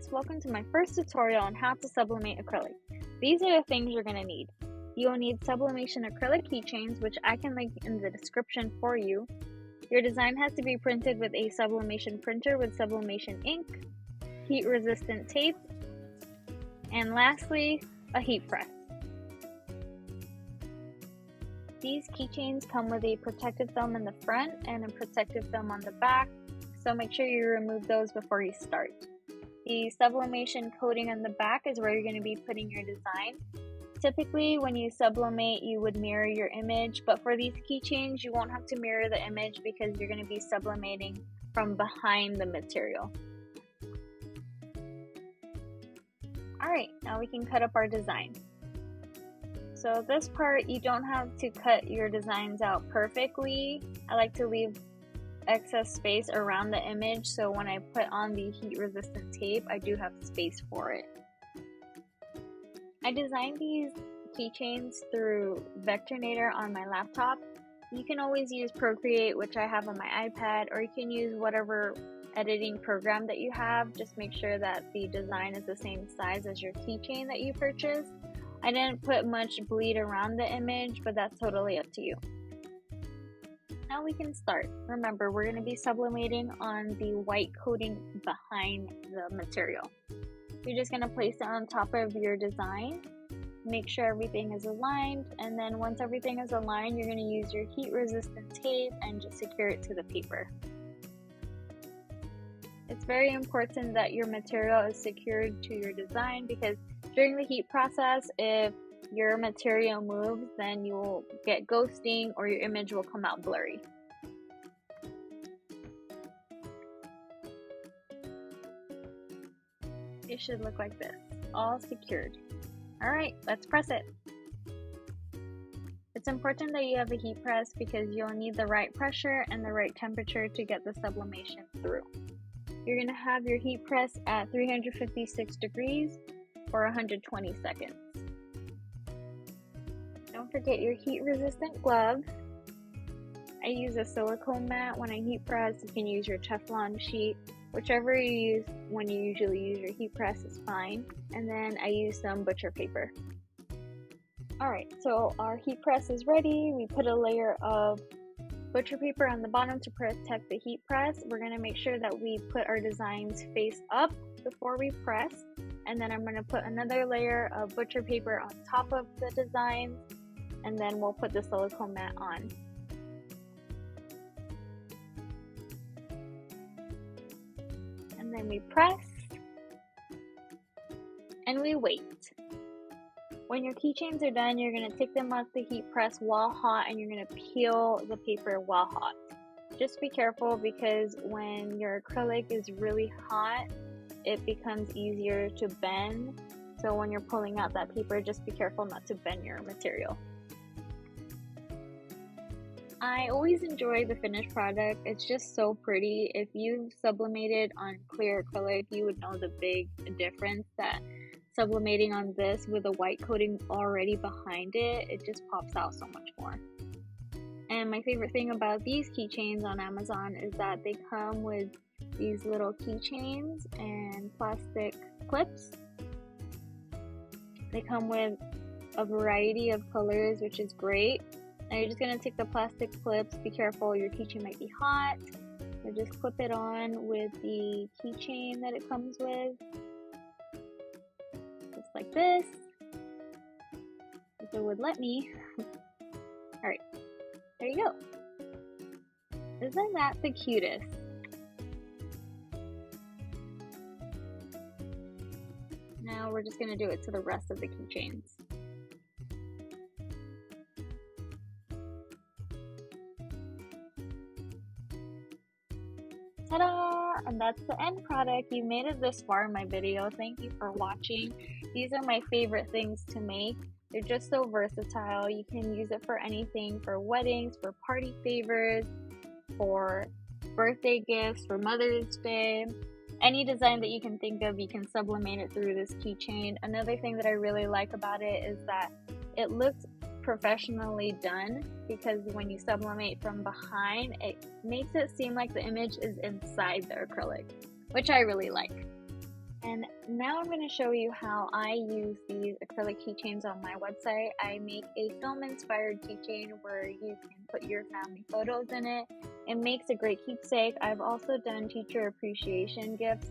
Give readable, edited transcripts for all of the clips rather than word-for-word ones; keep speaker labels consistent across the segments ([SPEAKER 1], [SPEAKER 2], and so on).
[SPEAKER 1] guys, welcome to my first tutorial on how to sublimate acrylic. These are the things you're going to need. You'll need sublimation acrylic keychains, which I can link in the description for you. Your design has to be printed with a sublimation printer with sublimation ink, heat resistant tape, and lastly, a heat press. These keychains come with a protective film in the front and a protective film on the back, so make sure you remove those before you start. The sublimation coating on the back is where you're going to be putting your design. Typically, when you sublimate, you would mirror your image, but for these keychains, you won't have to mirror the image because you're going to be sublimating from behind the material. Alright, now we can cut up our design. So this part, you don't have to cut your designs out perfectly. I like to leave excess space around the image, so when I put on the heat resistant tape, I do have space for it. I designed these keychains through Vectornator on my laptop. You can always use Procreate, which I have on my iPad, or you can use whatever editing program that you have. Just make sure that the design is the same size as your keychain that you purchased. I didn't put much bleed around the image, but that's totally up to you. Now we can start. Remember, we're going to be sublimating on the white coating behind the material. You're just going to place it on top of your design. Make sure everything is aligned, and then once everything is aligned, you're going to use your heat resistant tape and just secure it to the paper. It's very important that your material is secured to your design because during the heat process, if your material moves, then you will get ghosting or your image will come out blurry. It should look like this, all secured. Alright, let's press it. It's important that you have a heat press because you'll need the right pressure and the right temperature to get the sublimation through. You're going to have your heat press at 356 degrees for 120 seconds. Don't forget your heat resistant gloves. I use a silicone mat when I heat press. You can use your Teflon sheet. Whichever you use when you usually use your heat press is fine. And then I use some butcher paper. Alright, so our heat press is ready. We put a layer of butcher paper on the bottom to protect the heat press. We're going to make sure that we put our designs face up before we press. And then I'm going to put another layer of butcher paper on top of the design. And then we'll put the silicone mat on. And then we press. And we wait. When your keychains are done, you're going to take them off the heat press while hot and you're going to peel the paper while hot. Just be careful because when your acrylic is really hot, it becomes easier to bend. So when you're pulling out that paper, just be careful not to bend your material. I always enjoy the finished product. It's just so pretty. If you've sublimated on clear acrylic, you would know the big difference that sublimating on this with a white coating already behind it, it just pops out so much more. And my favorite thing about these keychains on Amazon is that they come with these little keychains and plastic clips. They come with a variety of colors, which is great. Now you're just going to take the plastic clips. Be careful, your keychain might be hot. So just clip it on with the keychain that it comes with. Just like this. If it would let me. Alright, there you go. Isn't that the cutest? Now we're just going to do it to the rest of the keychains. Ta-da! And that's the end product. You made it this far in my video. Thank you for watching. These are my favorite things to make. They're just so versatile. You can use it for anything, for weddings, for party favors, for birthday gifts, for Mother's Day. Any design that you can think of, you can sublimate it through this keychain. Another thing that I really like about it is that it looks professionally done because when you sublimate from behind, it makes it seem like the image is inside the acrylic, which I really like. And now I'm going to show you how I use these acrylic keychains on my website. I make a film-inspired keychain where you can put your family photos in it. It makes a great keepsake. I've also done teacher appreciation gifts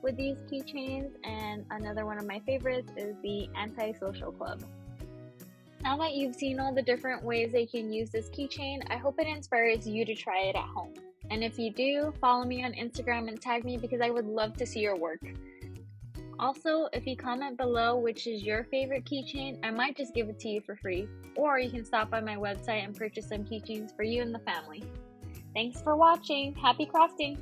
[SPEAKER 1] with these keychains, and another one of my favorites is the Anti-Social Club. Now that you've seen all the different ways they can use this keychain, I hope it inspires you to try it at home. And if you do, follow me on Instagram and tag me because I would love to see your work. Also, if you comment below which is your favorite keychain, I might just give it to you for free. Or you can stop by my website and purchase some keychains for you and the family. Thanks for watching. Happy crafting!